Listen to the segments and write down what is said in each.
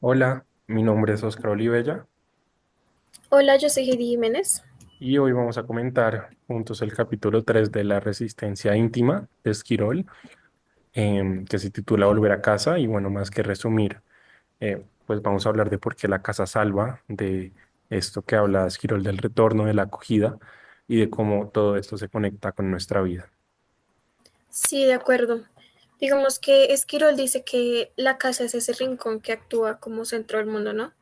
Hola, mi nombre es Oscar Olivella Hola, yo soy Heidi Jiménez. y hoy vamos a comentar juntos el capítulo 3 de La Resistencia Íntima de Esquirol, que se titula Volver a casa y bueno, más que resumir, pues vamos a hablar de por qué la casa salva, de esto que habla Esquirol del retorno, de la acogida y de cómo todo esto se conecta con nuestra vida. Sí, de acuerdo. Digamos que Esquirol dice que la casa es ese rincón que actúa como centro del mundo, ¿no?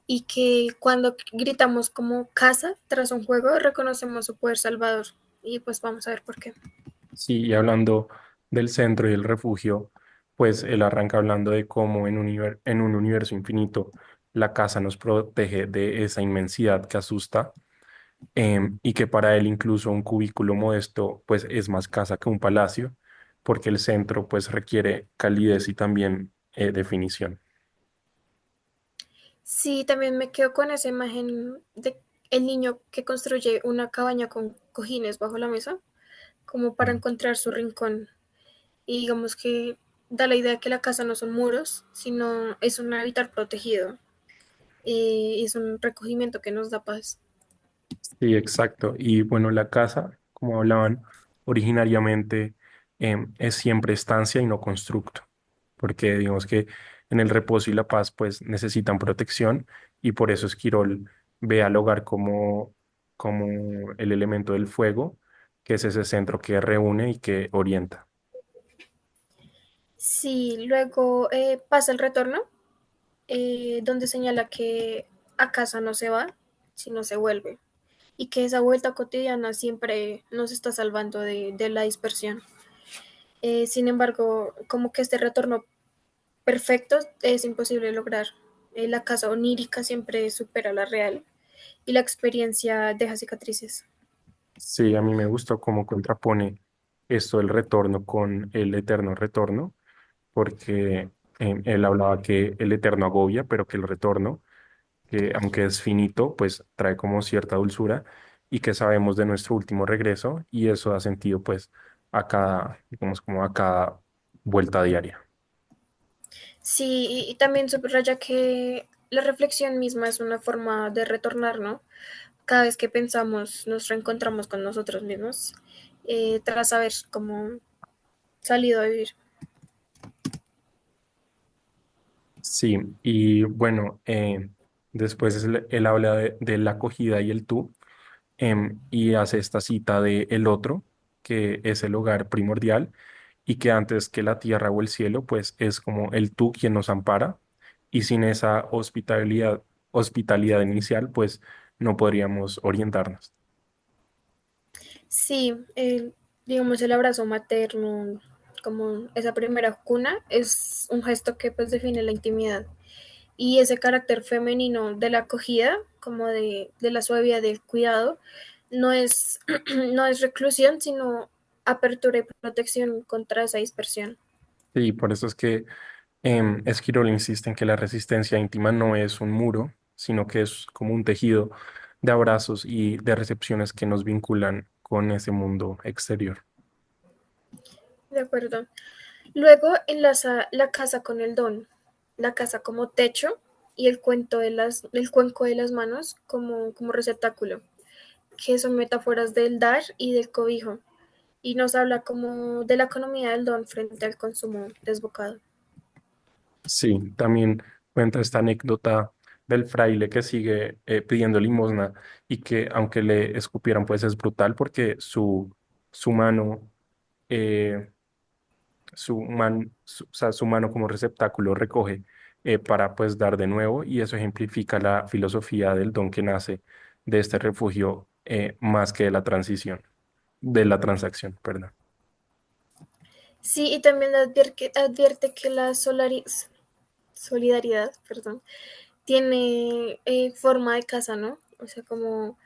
Y que cuando gritamos como casa tras un juego, reconocemos su poder salvador. Y pues vamos a ver por qué. Sí, y hablando del centro y el refugio, pues él arranca hablando de cómo en un universo infinito la casa nos protege de esa inmensidad que asusta, y que para él incluso un cubículo modesto pues es más casa que un palacio, porque el centro pues requiere calidez y también definición. Sí, también me quedo con esa imagen de el niño que construye una cabaña con cojines bajo la mesa, como para Mm. encontrar su rincón. Y digamos que da la idea de que la casa no son muros, sino es un hábitat protegido. Es un recogimiento que nos da paz. Sí, exacto. Y bueno, la casa, como hablaban originariamente, es siempre estancia y no constructo, porque digamos que en el reposo y la paz pues necesitan protección y por eso Esquirol ve al hogar como el elemento del fuego, que es ese centro que reúne y que orienta. Sí, luego pasa el retorno, donde señala que a casa no se va, sino se vuelve, y que esa vuelta cotidiana siempre nos está salvando de la dispersión. Sin embargo, como que este retorno perfecto es imposible lograr. La casa onírica siempre supera la real y la experiencia deja cicatrices. Sí, a mí me gustó cómo contrapone esto del retorno con el eterno retorno, porque él hablaba que el eterno agobia, pero que el retorno, que aunque es finito, pues trae como cierta dulzura y que sabemos de nuestro último regreso y eso da sentido pues a cada, digamos como a cada vuelta diaria. Sí, y también subraya que la reflexión misma es una forma de retornar, ¿no? Cada vez que pensamos, nos reencontramos con nosotros mismos, tras haber como salido a vivir. Sí, y bueno, después él habla de la acogida y el tú, y hace esta cita de el otro, que es el hogar primordial y que antes que la tierra o el cielo, pues es como el tú quien nos ampara y sin esa hospitalidad inicial, pues no podríamos orientarnos. Sí, digamos el abrazo materno, como esa primera cuna, es un gesto que pues define la intimidad. Y ese carácter femenino de la acogida, como de la suavidad del cuidado, no es, no es reclusión, sino apertura y protección contra esa dispersión. Y por eso es que Esquirol insiste en que la resistencia íntima no es un muro, sino que es como un tejido de abrazos y de recepciones que nos vinculan con ese mundo exterior. De acuerdo. Luego enlaza la casa con el don, la casa como techo y el cuenco de las manos como receptáculo, que son metáforas del dar y del cobijo, y nos habla como de la economía del don frente al consumo desbocado. Sí, también cuenta esta anécdota del fraile que sigue pidiendo limosna y que aunque le escupieran, pues es brutal porque su mano, eh, o sea, su mano como receptáculo recoge para pues dar de nuevo y eso ejemplifica la filosofía del don que nace de este refugio, más que de la transición, de la transacción, perdón. Sí, y también advierte que la solidaridad, perdón, tiene forma de casa, ¿no? O sea, como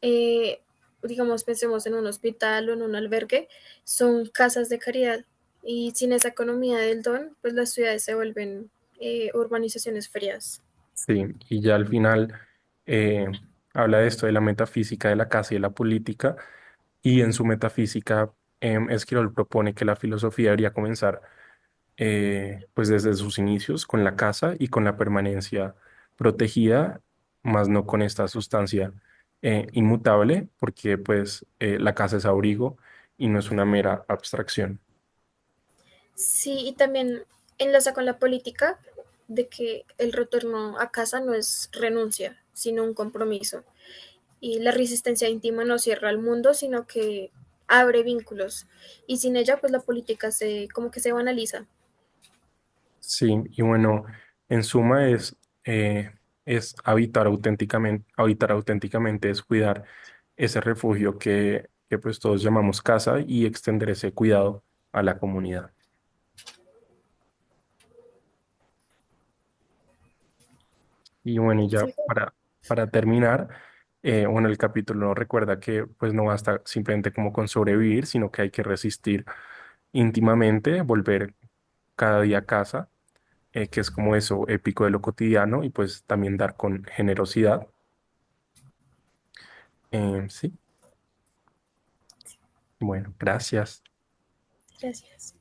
eh, digamos, pensemos en un hospital o en un albergue, son casas de caridad. Y sin esa economía del don, pues las ciudades se vuelven urbanizaciones frías. Sí, y ya al final eh, habla de esto de la metafísica de la casa y de la política. Y en su metafísica, Esquirol propone que la filosofía debería comenzar pues desde sus inicios con la casa y con la permanencia protegida, más no con esta sustancia inmutable, porque pues la casa es abrigo y no es una mera abstracción. Sí, y también enlaza con la política de que el retorno a casa no es renuncia, sino un compromiso. Y la resistencia íntima no cierra al mundo, sino que abre vínculos. Y sin ella, pues la política se, como que se banaliza. Sí, y bueno, en suma es habitar auténticamente es cuidar ese refugio que pues todos llamamos casa y extender ese cuidado a la comunidad. Y bueno, y ya Sí, para terminar, bueno, el capítulo nos recuerda que pues no basta simplemente como con sobrevivir, sino que hay que resistir íntimamente, volver cada día a casa, que es como eso épico de lo cotidiano y pues también dar con generosidad. Sí, bueno, gracias. gracias.